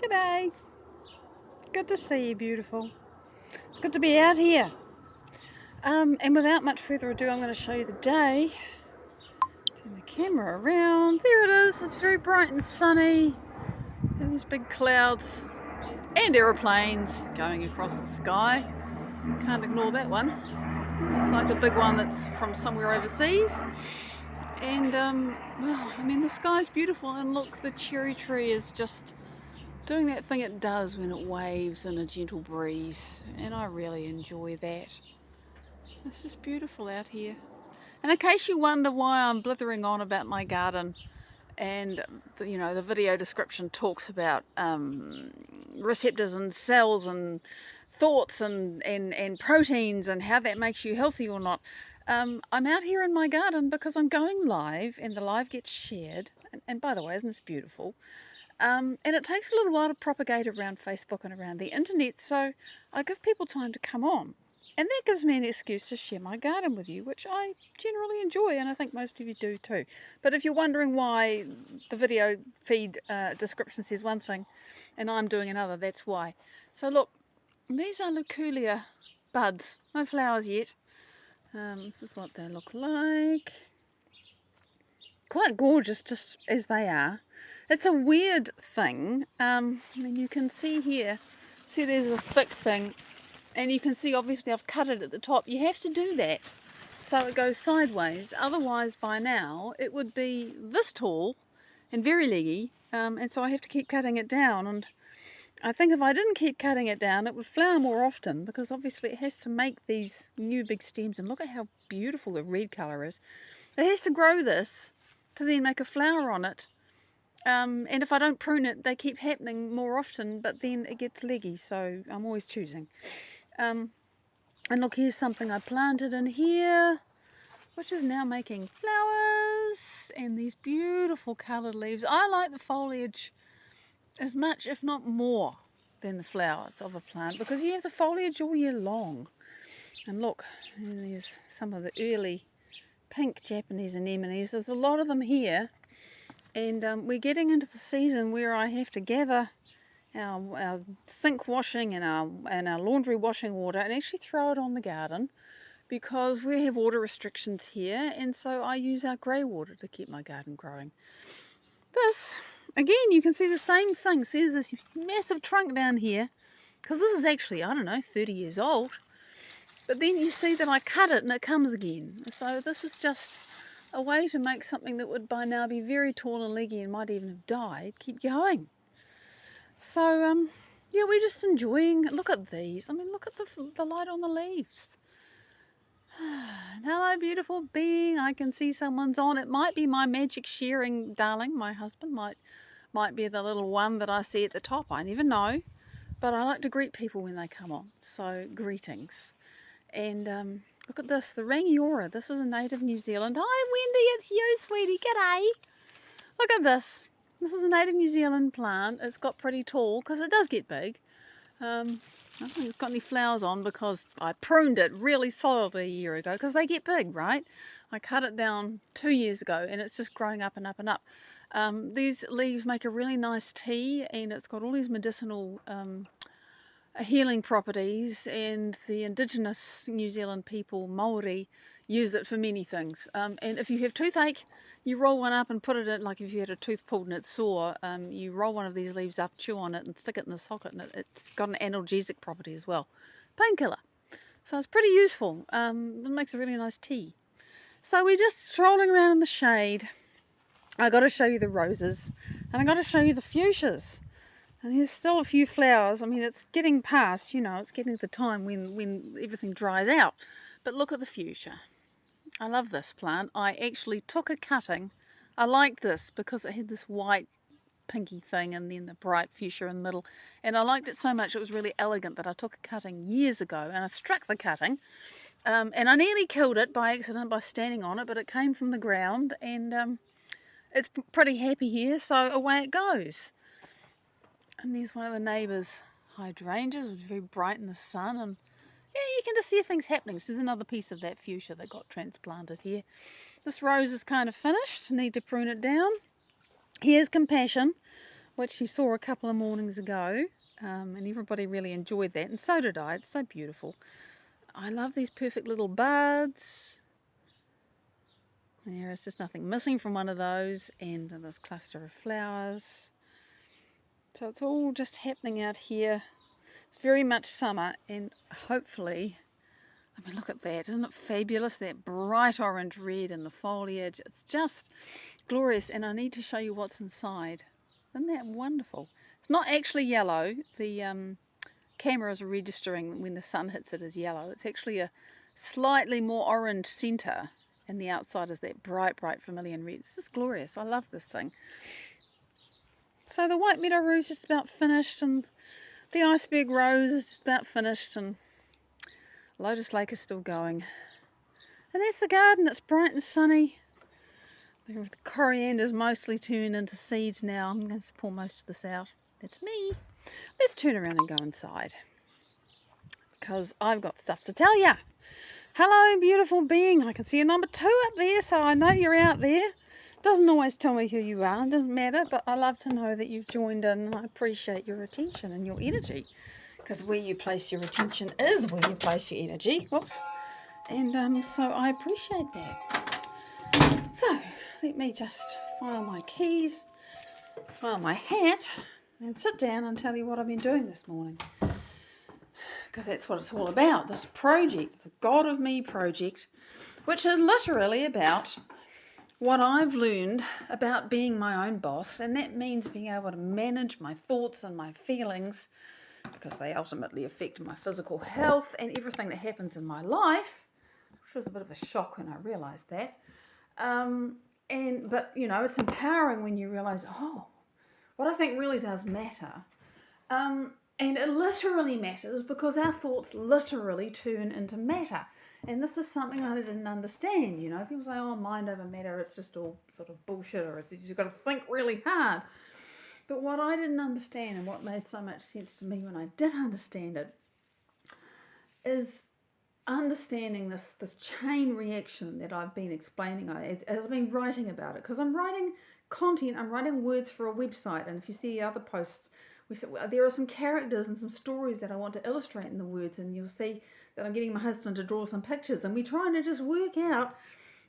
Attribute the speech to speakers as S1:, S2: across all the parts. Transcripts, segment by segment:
S1: G'day. Good to see you, beautiful. It's good to be out here. And without much further ado, I'm going to show you the day. Turn the camera around. There it is. It's very bright and sunny. And there's big clouds and aeroplanes going across the sky. Can't ignore that one. Looks like a big one that's from somewhere overseas. And, well, I mean, the sky's beautiful. And look, the cherry tree is just doing that thing it does when it waves in a gentle breeze, and I really enjoy that. It's just beautiful out here. And in case you wonder why I'm blithering on about my garden, and the video description talks about receptors and cells and thoughts and proteins and how that makes you healthy or not, I'm out here in my garden because I'm going live, and the live gets shared. And by the way, isn't this beautiful? And it takes a little while to propagate around Facebook and around the internet, so I give people time to come on. And that gives me an excuse to share my garden with you, which I generally enjoy, and I think most of you do too. But if you're wondering why the video feed description says one thing and I'm doing another, that's why. So look, these are Luculia buds, no flowers yet. This is what they look like. Quite gorgeous just as they are. It's a weird thing, and you can see here, there's a thick thing, and you can see obviously I've cut it at the top. You have to do that so it goes sideways, otherwise by now it would be this tall and very leggy, and so I have to keep cutting it down. And I think if I didn't keep cutting it down, it would flower more often, because obviously it has to make these new big stems, and look at how beautiful the red colour is. It has to grow this to then make a flower on it. And if I don't prune it, they keep happening more often, but then it gets leggy, so I'm always choosing. And look, here's something I planted in here, which is now making flowers, and these beautiful coloured leaves. I like the foliage as much, if not more, than the flowers of a plant, because you have the foliage all year long. And look, and there's some of the early pink Japanese anemones. There's a lot of them here. And we're getting into the season where I have to gather our sink washing and our laundry washing water and actually throw it on the garden, because we have water restrictions here, and so I use our grey water to keep my garden growing. This, again, you can see the same thing. See, there's this massive trunk down here, because this is actually, I don't know, 30 years old. But then you see that I cut it and it comes again. So this is just a way to make something that would by now be very tall and leggy and might even have died keep going. So yeah, we're just enjoying. Look at these. I mean, look at the light on the leaves. Hello, beautiful being. I can see someone's on. It might be my magic sharing darling. My husband might be the little one that I see at the top. I never know, but I like to greet people when they come on. So greetings. And look at this, the Rangiora. This is a native New Zealand. Hi, Wendy, it's you, sweetie. G'day. Look at this. This is a native New Zealand plant. It's got pretty tall, because it does get big. I don't think it's got any flowers on, because I pruned it really solidly a year ago, because they get big, right? I cut it down 2 years ago, and it's just growing up and up and up. These leaves make a really nice tea, and it's got all these medicinal healing properties, and the indigenous New Zealand people, Maori, use it for many things. And if you have toothache, you roll one up and put it in, like if you had a tooth pulled and it's sore, you roll one of these leaves up, chew on it and stick it in the socket, and it's got an analgesic property as well. Painkiller. So it's pretty useful. It makes a really nice tea. So we're just strolling around in the shade. I got to show you the roses, and I got to show you the fuchsias. And there's still a few flowers. I mean, it's getting past, it's getting to the time when everything dries out. But look at the fuchsia. I love this plant. I actually took a cutting. I liked this because it had this white pinky thing and then the bright fuchsia in the middle. And I liked it so much, it was really elegant, that I took a cutting years ago, and I struck the cutting. And I nearly killed it by accident by standing on it, but it came from the ground, and it's pretty happy here, so away it goes. And there's one of the neighbours' hydrangeas. It was very bright in the sun, and yeah, you can just see things happening. So there's another piece of that fuchsia that got transplanted here. This rose is kind of finished. Need to prune it down. Here's Compassion, which you saw a couple of mornings ago, and everybody really enjoyed that, and so did I. It's so beautiful. I love these perfect little buds. There is just nothing missing from one of those, and this cluster of flowers. So it's all just happening out here. It's very much summer, and hopefully, I mean, look at that. Isn't it fabulous? That bright orange red in the foliage. It's just glorious, and I need to show you what's inside. Isn't that wonderful? It's not actually yellow. The camera is registering when the sun hits it as yellow. It's actually a slightly more orange centre, and the outside is that bright, bright vermilion red. It's just glorious. I love this thing. So the white meadow rose is just about finished, and the iceberg rose is just about finished, and Lotus Lake is still going. And there's the garden. It's bright and sunny. The coriander's mostly turned into seeds now. I'm going to pull most of this out. That's me. Let's turn around and go inside, because I've got stuff to tell you. Hello, beautiful being. I can see a number 2 up there, so I know you're out there. Doesn't always tell me who you are. It doesn't matter, but I love to know that you've joined in, and I appreciate your attention and your energy, because where you place your attention is where you place your energy. Whoops. And so I appreciate that. So let me just file my keys, file my hat, and sit down and tell you what I've been doing this morning. Because that's what it's all about, this project, the God of Me project, which is literally about what I've learned about being my own boss, and that means being able to manage my thoughts and my feelings, because they ultimately affect my physical health and everything that happens in my life, which was a bit of a shock when I realised that. But you know, it's empowering when you realise, oh, what I think really does matter. And it literally matters, because our thoughts literally turn into matter. And this is something I didn't understand. You know, people say, oh, mind over matter, it's just all sort of bullshit, or you've got to think really hard. But what I didn't understand, and what made so much sense to me when I did understand it, is understanding this chain reaction that I've been explaining as I've been writing about it. Because I'm writing content, I'm writing words for a website, and if you see the other posts, there are some characters and some stories that I want to illustrate in the words, and you'll see that I'm getting my husband to draw some pictures, and we're trying to just work out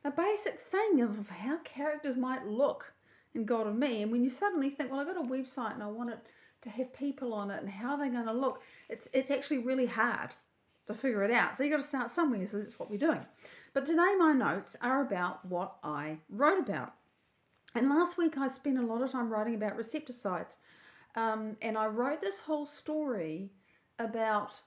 S1: a basic thing of how characters might look in God of Me. And when you suddenly think, well, I've got a website and I want it to have people on it, and how they're going to look, it's actually really hard to figure it out. So you've got to start somewhere, so that's what we're doing. But today my notes are about what I wrote about. And last week I spent a lot of time writing about recepticides. And I wrote this whole story about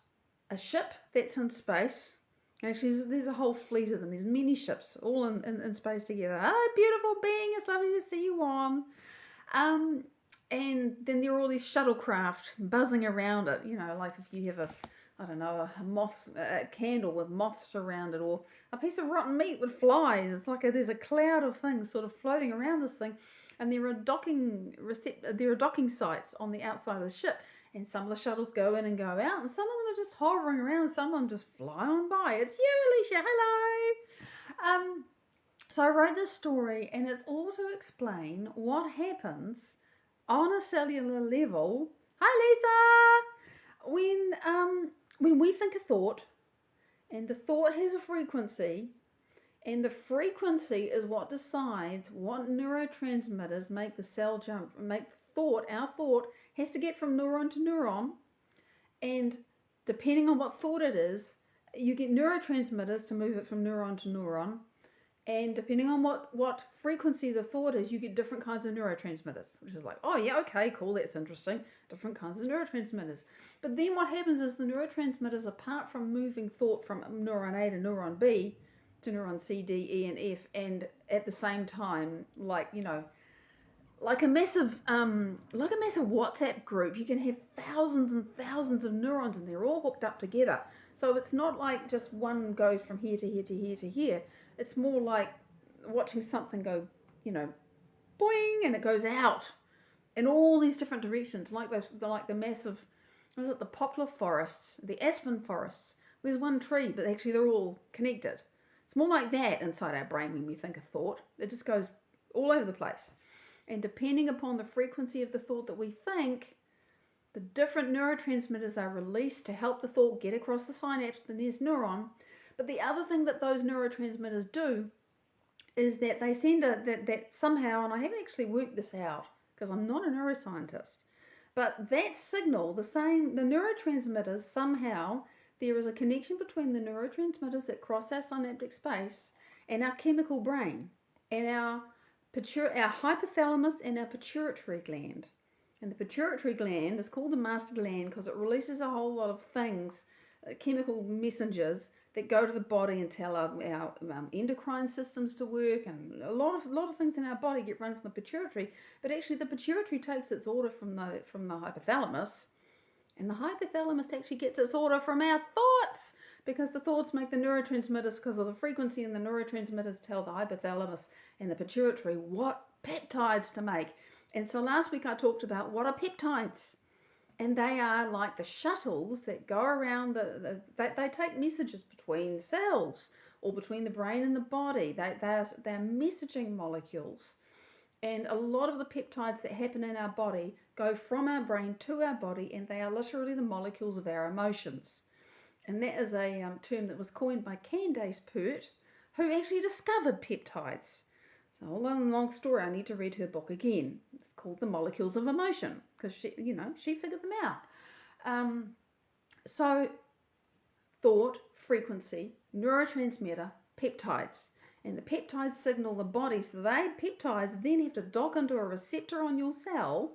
S1: a ship that's in space. And actually, there's a whole fleet of them. There's many ships all in space together. Oh, beautiful being, it's lovely to see you on. And then there are all these shuttlecraft buzzing around it. You know, like if you have a candle with moths around it, or a piece of rotten meat with flies. It's like there's a cloud of things sort of floating around this thing. And there are docking sites on the outside of the ship, and some of the shuttles go in and go out, and some of them are just hovering around, some of them just fly on by. It's you, Alicia, hello! So I wrote this story, and it's all to explain what happens on a cellular level. Hi, Lisa! When we think a thought, and the thought has a frequency, and the frequency is what decides what neurotransmitters make the cell jump, our thought has to get from neuron to neuron. And depending on what thought it is, you get neurotransmitters to move it from neuron to neuron. And depending on what frequency the thought is, you get different kinds of neurotransmitters, which is like, oh yeah, okay, cool, that's interesting. Different kinds of neurotransmitters. But then what happens is the neurotransmitters, apart from moving thought from neuron A to neuron B, to neuron C, D, E, and F, and at the same time, like a massive WhatsApp group, you can have thousands and thousands of neurons, and they're all hooked up together. So it's not like just one goes from here to here to here to here. It's more like watching something go, boing, and it goes out in all these different directions, like the massive, was it the poplar forests, the aspen forests? There's one tree, but actually they're all connected. It's more like that inside our brain when we think a thought. It just goes all over the place. And depending upon the frequency of the thought that we think, the different neurotransmitters are released to help the thought get across the synapse to the nearest neuron. But the other thing that those neurotransmitters do is that they send that somehow, and I haven't actually worked this out because I'm not a neuroscientist, but that signal, the neurotransmitters, somehow there is a connection between the neurotransmitters that cross our synaptic space and our chemical brain and our hypothalamus and our pituitary gland. And the pituitary gland is called the master gland because it releases a whole lot of things, chemical messengers that go to the body and tell our endocrine systems to work, and a lot of things in our body get run from the pituitary. But actually, the pituitary takes its order from the hypothalamus, and the hypothalamus actually gets its order from our thoughts, because the thoughts make the neurotransmitters because of the frequency, and the neurotransmitters tell the hypothalamus and the pituitary what peptides to make. And so last week I talked about what are peptides. And they are like the shuttles that go around they take messages between cells or between the brain and the body. They're messaging molecules. And a lot of the peptides that happen in our body go from our brain to our body, and they are literally the molecules of our emotions. And that is a term that was coined by Candace Pert, who actually discovered peptides. So, long story, I need to read her book again. It's called The Molecules of Emotion, because she figured them out. So, thought, frequency, neurotransmitter, peptides. And the peptides signal the body. So peptides then have to dock into a receptor on your cell,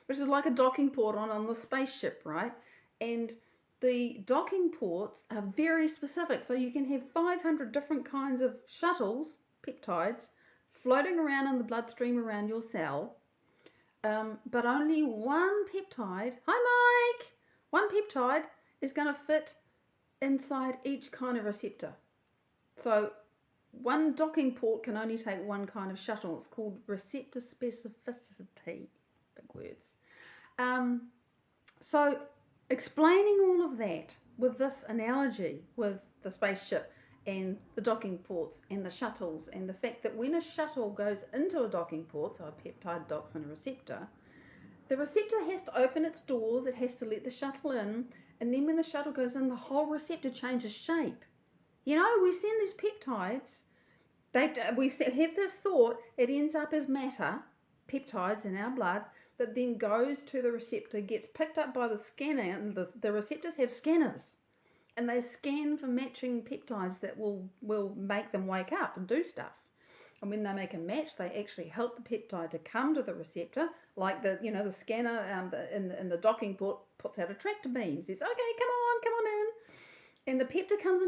S1: which is like a docking port on the spaceship, right? And the docking ports are very specific. So you can have 500 different kinds of shuttles, peptides, floating around in the bloodstream around your cell, but only one peptide, hi Mike, one peptide is going to fit inside each kind of receptor. So one docking port can only take one kind of shuttle. It's called receptor specificity, big words. So explaining all of that with this analogy with the spaceship and the docking ports and the shuttles, and the fact that when a shuttle goes into a docking port, so a peptide docks in a receptor, the receptor has to open its doors, it has to let the shuttle in, and then when the shuttle goes in, the whole receptor changes shape. You know, we send these peptides, we have this thought, it ends up as matter, peptides in our blood, that then goes to the receptor, gets picked up by the scanner, and the receptors have scanners. And they scan for matching peptides that will make them wake up and do stuff. And when they make a match, they actually help the peptide to come to the receptor, like the scanner in the docking port puts out a tractor beam. Says, okay, come on in. And the peptide comes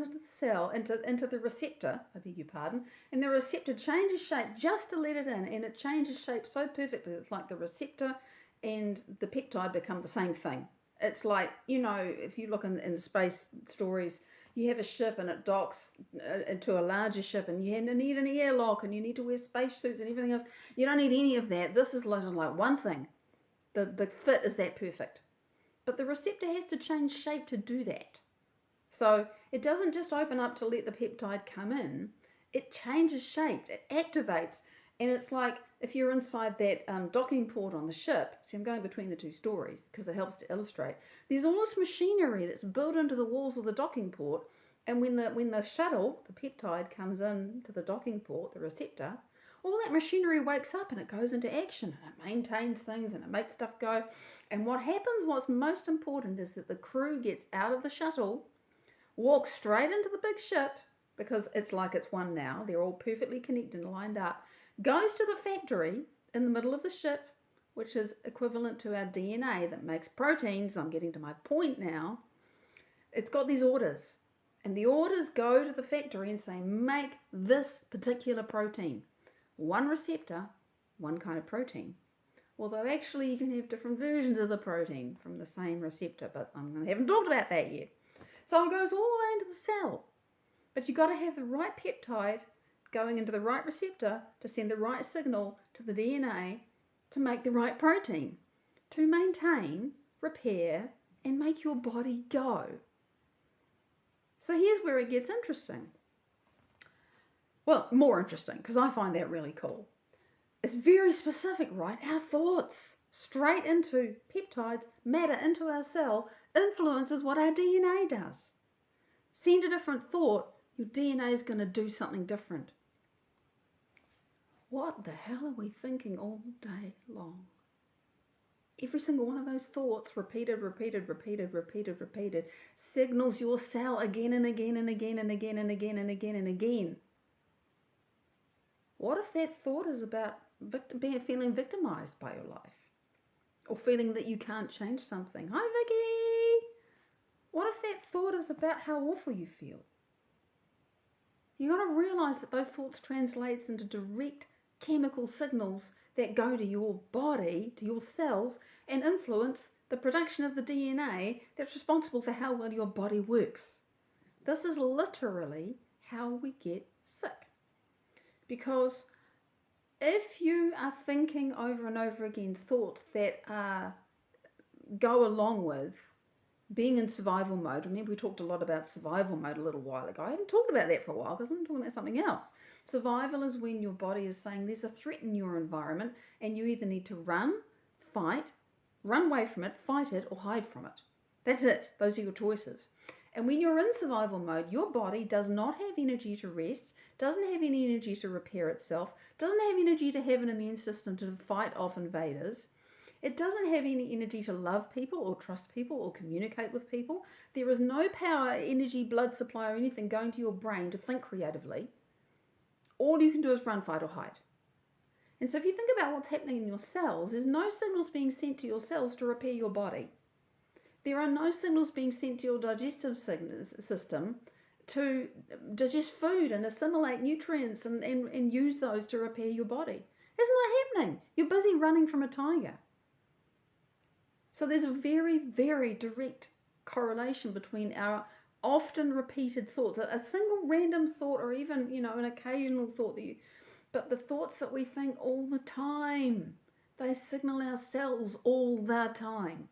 S1: into the cell, into the receptor, I beg your pardon, and the receptor changes shape just to let it in, and it changes shape so perfectly. It's like the receptor and the peptide become the same thing. It's like, if you look in space stories, you have a ship and it docks into a larger ship, and you need an airlock, and you need to wear spacesuits and everything else. You don't need any of that. This is like one thing. The fit is that perfect. But the receptor has to change shape to do that. So it doesn't just open up to let the peptide come in. It changes shape. It activates. And it's like if you're inside that docking port on the ship. See, I'm going between the two stories because it helps to illustrate. There's all this machinery that's built into the walls of the docking port. And when the shuttle, the peptide, comes in to the docking port, the receptor, all that machinery wakes up and it goes into action, and it maintains things and it makes stuff go. And what happens, what's most important, is that the crew gets out of the shuttle, walks straight into the big ship, because it's like it's one now. They're all perfectly connected and lined up. Goes to the factory in the middle of the ship, which is equivalent to our DNA that makes proteins. I'm getting to my point now. It's got these orders, and the orders go to the factory and say, make this particular protein. One receptor, one kind of protein. Although actually you can have different versions of the protein from the same receptor, but I haven't talked about that yet. So it goes all the way into the cell. But you've got to have the right peptide going into the right receptor to send the right signal to the DNA to make the right protein, to maintain, repair, and make your body go. So here's where it gets interesting. Well, more interesting, because I find that really cool. It's very specific, right? Our thoughts, straight into peptides, matter into our cell, influences what our DNA does. Send a different thought, your DNA is going to do something different. What the hell are we thinking all day long? Every single one of those thoughts, repeated, signals your cell again and again and again and again and again and again and again. What if that thought is about feeling victimized by your life? Or feeling that you can't change something? Hi, Vicky! What if that thought is about how awful you feel? You got to realize that those thoughts translates into direct chemical signals that go to your body, to your cells, and influence the production of the DNA that's responsible for how well your body works. This is literally how we get sick. Because if you are thinking over and over again thoughts that go along with being in survival mode, remember we talked a lot about survival mode a little while ago. I haven't talked about that for a while because I'm talking about something else. Survival is when your body is saying there's a threat in your environment and you either need to run, fight, run away from it, fight it, or hide from it. That's it. Those are your choices. And when you're in survival mode, your body does not have energy to rest, doesn't have any energy to repair itself, doesn't have energy to have an immune system to fight off invaders. It doesn't have any energy to love people or trust people or communicate with people. There is no power, energy, blood supply or anything going to your brain to think creatively. All you can do is run, fight or hide. And so if you think about what's happening in your cells, there's no signals being sent to your cells to repair your body. There are no signals being sent to your digestive system to digest food and assimilate nutrients and use those to repair your body. It's not happening. You're busy running from a tiger. So there's a very, very direct correlation between our often repeated thoughts, a single random thought or even, an occasional thought but the thoughts that we think all the time, they signal our cells all the time.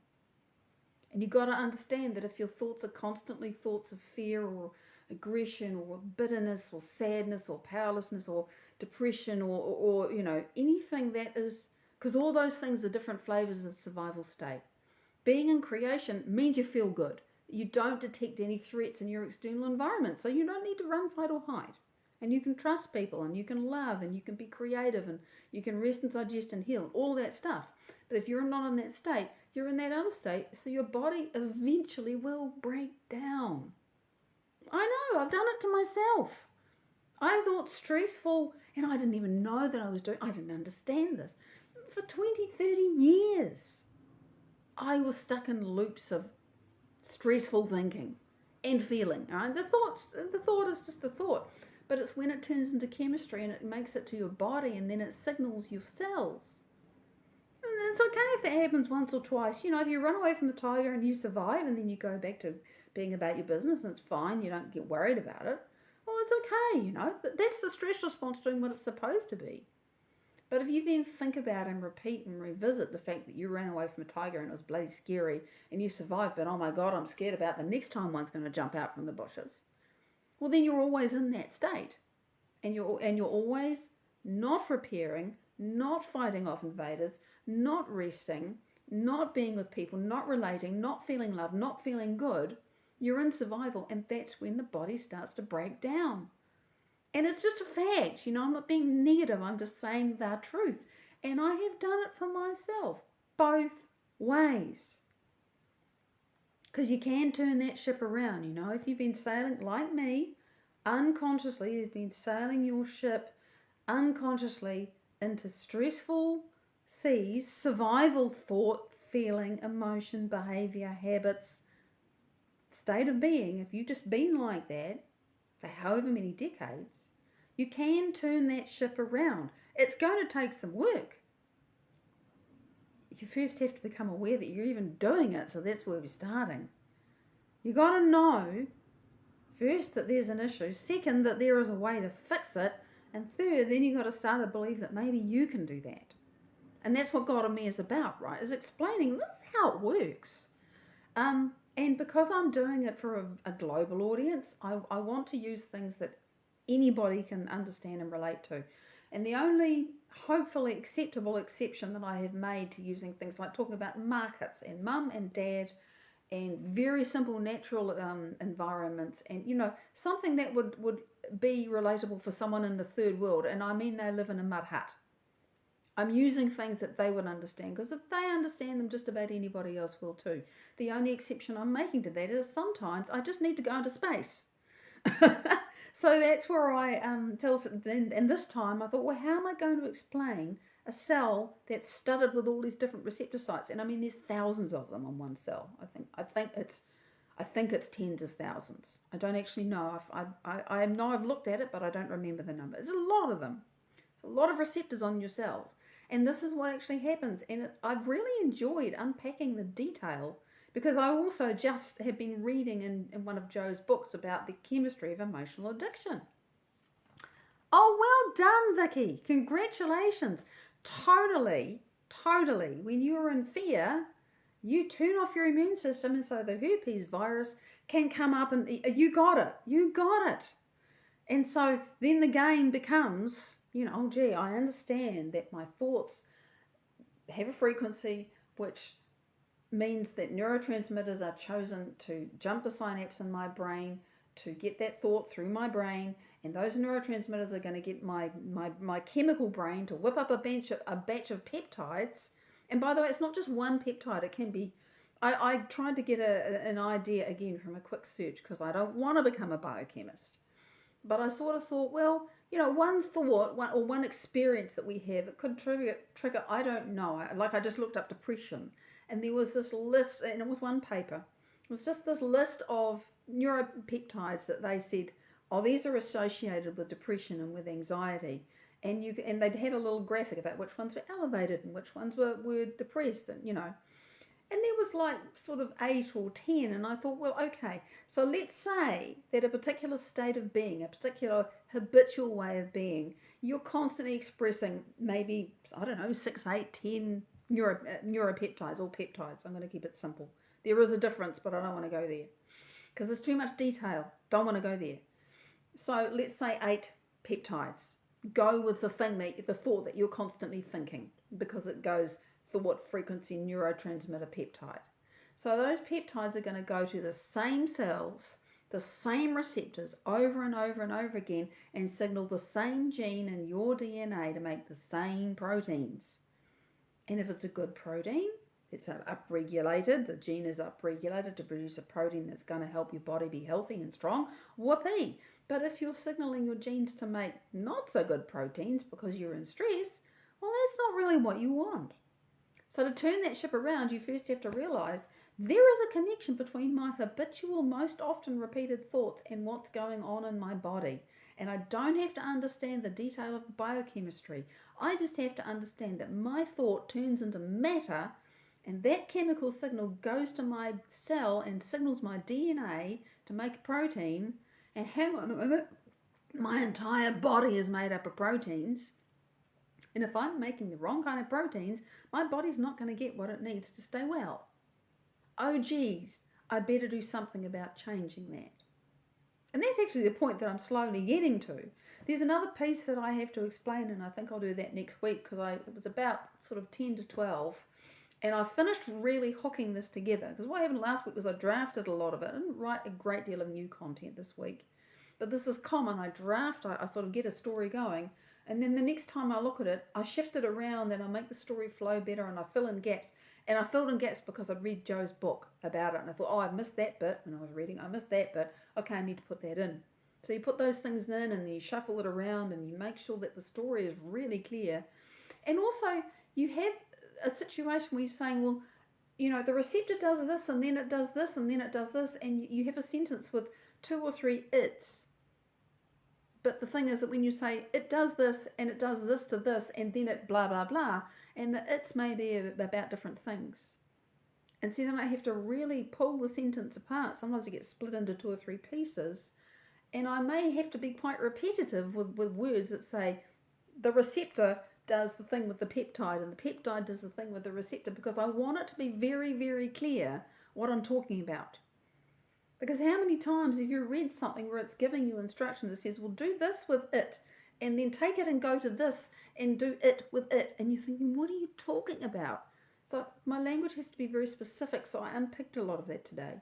S1: And you've got to understand that if your thoughts are constantly thoughts of fear or aggression or bitterness or sadness or powerlessness or depression or anything that is, because all those things are different flavors of survival state. Being in creation means you feel good. You don't detect any threats in your external environment, so you don't need to run, fight or hide. And you can trust people and you can love and you can be creative and you can rest and digest and heal, all that stuff. But if you're not in that state, you're in that other state, so your body eventually will break down. I know, I've done it to myself. I thought stressful, and I didn't even know that I didn't understand this. For 20, 30 years, I was stuck in loops of stressful thinking and feeling. Right? The thought is just a thought, but it's when it turns into chemistry and it makes it to your body and then it signals your cells. And it's okay if that happens once or twice. If you run away from the tiger and you survive and then you go back to being about your business and it's fine, you don't get worried about it, well, it's okay, That's the stress response doing what it's supposed to be. But if you then think about and repeat and revisit the fact that you ran away from a tiger and it was bloody scary and you survived, but oh my God, I'm scared about the next time one's going to jump out from the bushes, well, then you're always in that state. And you're always not repairing, not fighting off invaders, not resting, not being with people, not relating, not feeling love, not feeling good. You're in survival, and that's when the body starts to break down. And it's just a fact, I'm not being negative, I'm just saying the truth. And I have done it for myself, both ways. Because you can turn that ship around, if you've been sailing, like me, unconsciously, you've been sailing your ship unconsciously into stressful seas, survival thought, feeling, emotion, behavior, habits, state of being. If you've just been like that for however many decades, you can turn that ship around. It's going to take some work. You first have to become aware that you're even doing it, so that's where we're starting. You got to know, first, that there's an issue, second, that there is a way to fix it, and third, then you got to start to believe that maybe you can do that. And that's what God and Me is about, right? Is explaining this is how it works. And because I'm doing it for a global audience, I want to use things that anybody can understand and relate to. And the only hopefully acceptable exception that I have made to using things like talking about markets and mum and dad and very simple natural environments, and something that would be relatable for someone in the third world, and I mean they live in a mud hut. I'm using things that they would understand, because if they understand them, just about anybody else will too. The only exception I'm making to that is sometimes I just need to go into space. So that's where I and this time I thought, well, how am I going to explain a cell that's studded with all these different receptor sites? And I mean, there's thousands of them on one cell. I think it's tens of thousands. I don't actually know. I know I've looked at it, but I don't remember the number. There's a lot of them. There's a lot of receptors on your cells. And this is what actually happens. And I've really enjoyed unpacking the detail, because I also just have been reading in one of Joe's books about the chemistry of emotional addiction. Oh, well done, Vicky. Congratulations. Totally. When you're in fear, you turn off your immune system, and so the herpes virus can come up, and you got it. And so then the game becomes, oh gee, I understand that my thoughts have a frequency which means that neurotransmitters are chosen to jump the synapse in my brain to get that thought through my brain, and those neurotransmitters are going to get my chemical brain to whip up a batch of peptides. And by the way, it's not just one peptide. It can be, I tried to get an idea again from a quick search, because I don't want to become a biochemist. But I sort of thought, well, one thought or one experience that we have, it could trigger, I don't know. I just looked up depression, and there was this list, and it was one paper. It was just this list of neuropeptides that they said, oh, these are associated with depression and with anxiety. And they'd had a little graphic about which ones were elevated and which ones were depressed, and And there was like sort of 8 or 10, and I thought, well, okay, so let's say that a particular state of being, a particular habitual way of being, you're constantly expressing maybe, I don't know, 6, 8, 10 neuropeptides or peptides. I'm going to keep it simple. There is a difference, but I don't want to go there because there's too much detail. Don't want to go there. So let's say 8 peptides. Go with the thought that you're constantly thinking, because it goes thought, frequency, neurotransmitter, peptide. So those peptides are going to go to the same cells, the same receptors over and over and over again, and signal the same gene in your DNA to make the same proteins. And if it's a good protein, it's upregulated, the gene is upregulated to produce a protein that's going to help your body be healthy and strong, whoopee. But if you're signaling your genes to make not so good proteins because you're in stress, well, that's not really what you want. So to turn that ship around, you first have to realize there is a connection between my habitual, most often repeated thoughts and what's going on in my body. And I don't have to understand the detail of the biochemistry. I just have to understand that my thought turns into matter, and that chemical signal goes to my cell and signals my DNA to make a protein. And hang on a minute, my entire body is made up of proteins. And if I'm making the wrong kind of proteins, my body's not going to get what it needs to stay well. Oh geez, I better do something about changing that. And that's actually the point that I'm slowly getting to. There's another piece that I have to explain, and I think I'll do that next week, because it was about sort of 10 to 12. And I finished really hooking this together, because what happened last week was I drafted a lot of it. I didn't write a great deal of new content this week. But this is common. I sort of get a story going, and then the next time I look at it, I shift it around and I make the story flow better, and I fill in gaps. And I filled in gaps because I'd read Joe's book about it, and I thought, oh, I missed that bit when I was reading. I missed that bit. Okay, I need to put that in. So you put those things in, and then you shuffle it around, and you make sure that the story is really clear. And also, you have a situation where you're saying, well, the receptor does this, and then it does this, and then it does this, and you have a sentence with 2 or 3 it's. But the thing is that when you say it does this, and it does this to this, and then it blah, blah, blah, and the it's may be about different things. And see, then I have to really pull the sentence apart. Sometimes it gets split into 2 or 3 pieces, and I may have to be quite repetitive with words that say the receptor does the thing with the peptide, and the peptide does the thing with the receptor, because I want it to be very, very clear what I'm talking about. Because how many times have you read something where it's giving you instructions that says, well, do this with it, and then take it and go to this and do it with it. And you're thinking, what are you talking about? So my language has to be very specific. So I unpicked a lot of that today.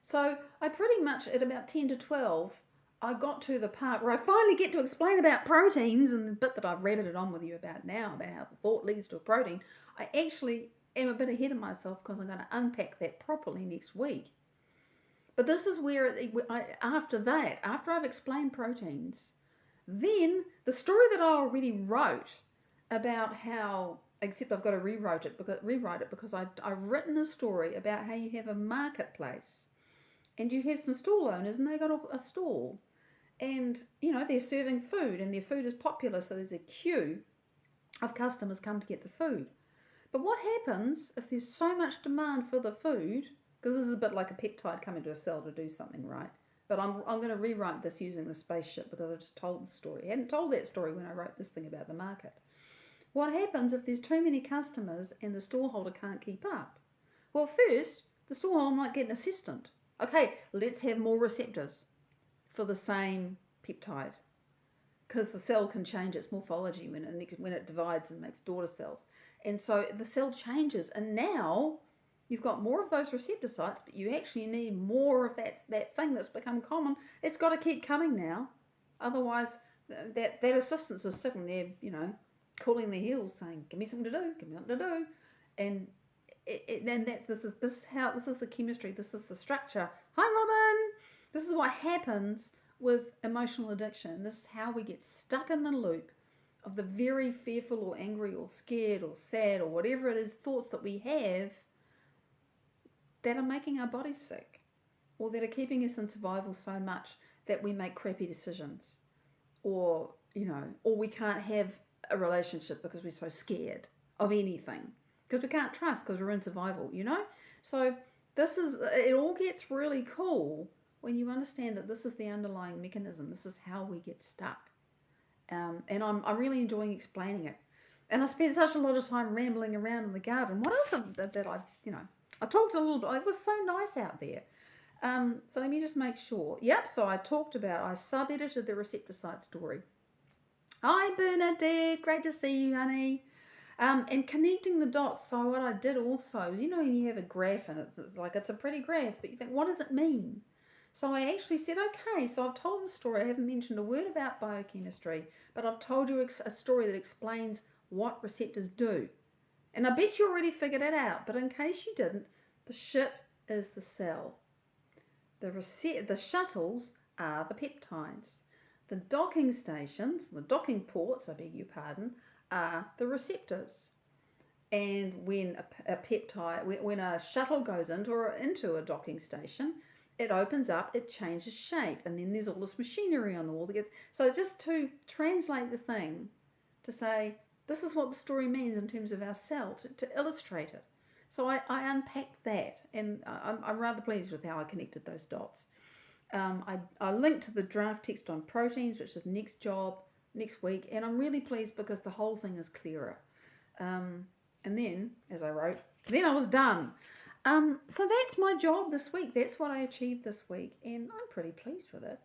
S1: So I pretty much at about 10 to 12, I got to the part where I finally get to explain about proteins, and the bit that I've rabbited on with you about now, about how the thought leads to a protein. I actually am a bit ahead of myself because I'm going to unpack that properly next week. But this is where, after I've explained proteins, then the story that I already wrote about how, except I've got to rewrite it because I've written a story about how you have a marketplace and you have some stall owners and they got a stall and, they're serving food and their food is popular, so there's a queue of customers come to get the food. But what happens if there's so much demand for the food, because this is a bit like a peptide coming to a cell to do something, right? But I'm going to rewrite this using the spaceship because I just told the story. I hadn't told that story when I wrote this thing about the market. What happens if there's too many customers and the stallholder can't keep up? Well, first, the stallholder might get an assistant. Okay, let's have more receptors for the same peptide, because the cell can change its morphology when it divides and makes daughter cells. And so the cell changes, and now you've got more of those receptor sites, but you actually need more of that thing that's become common. It's got to keep coming now. Otherwise, that assistant is sitting there, cooling their heels, saying, "Give me something to do, give me something to do." And this is the chemistry, this is the structure. Hi, Robin. This is what happens with emotional addiction. This is how we get stuck in the loop of the very fearful or angry or scared or sad or whatever it is, thoughts that we have that are making our bodies sick or that are keeping us in survival so much that we make crappy decisions, or we can't have a relationship because we're so scared of anything, because we can't trust because we're in survival, So it all gets really cool when you understand that this is the underlying mechanism. This is how we get stuck. And I'm really enjoying explaining it. And I spent such a lot of time rambling around in the garden. What else that I talked a little bit. It was so nice out there. So let me just make sure. Yep, so I sub-edited the receptor site story. Hi, Bernadette. Great to see you, honey. And connecting the dots. So what I did also is, when you have a graph and it's a pretty graph, but you think, what does it mean? So I actually said, okay, so I've told the story. I haven't mentioned a word about biochemistry, but I've told you a story that explains what receptors do. And I bet you already figured it out, but in case you didn't, the ship is the cell. The shuttles are the peptides. The docking stations, the docking ports, I beg your pardon, are the receptors. And when when a shuttle goes into a docking station, it opens up, it changes shape, and then there's all this machinery on the wall that gets... So just to translate the thing, to say, this is what the story means in terms of our cell, to illustrate it. So I unpacked that, and I'm rather pleased with how I connected those dots. I linked to the draft text on proteins, which is next week, and I'm really pleased because the whole thing is clearer. And then, as I wrote, then I was done. So that's my job this week. That's what I achieved this week, and I'm pretty pleased with it.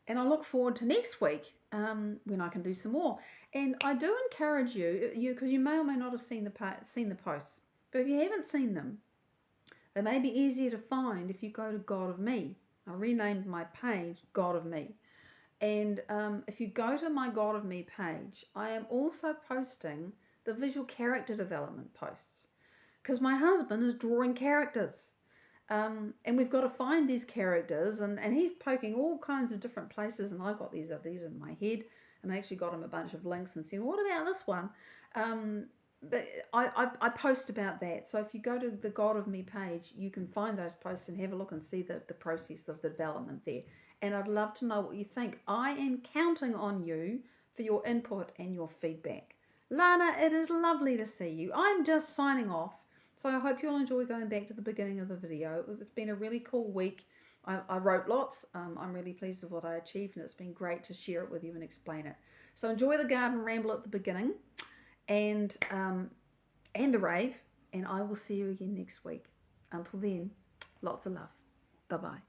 S1: And I look forward to next week when I can do some more. And I do encourage you, because you may or may not have seen the posts, but if you haven't seen them, they may be easier to find if you go to God of Me. I renamed my page God of Me. And if you go to my God of Me page, I am also posting the visual character development posts, because my husband is drawing characters. And we've got to find these characters, and he's poking all kinds of different places, and I got these ideas in my head, and I actually got him a bunch of links and said, what about this one? But I post about that. So if you go to the God of Me page, you can find those posts and have a look and see the process of the development there. And I'd love to know what you think. I am counting on you for your input and your feedback. Lana, it is lovely to see you. I'm just signing off. So I hope you'll enjoy going back to the beginning of the video. It's been a really cool week. I wrote lots. I'm really pleased with what I achieved, and it's been great to share it with you and explain it. So enjoy the garden ramble at the beginning, and the rave, and I will see you again next week. Until then, lots of love. Bye-bye.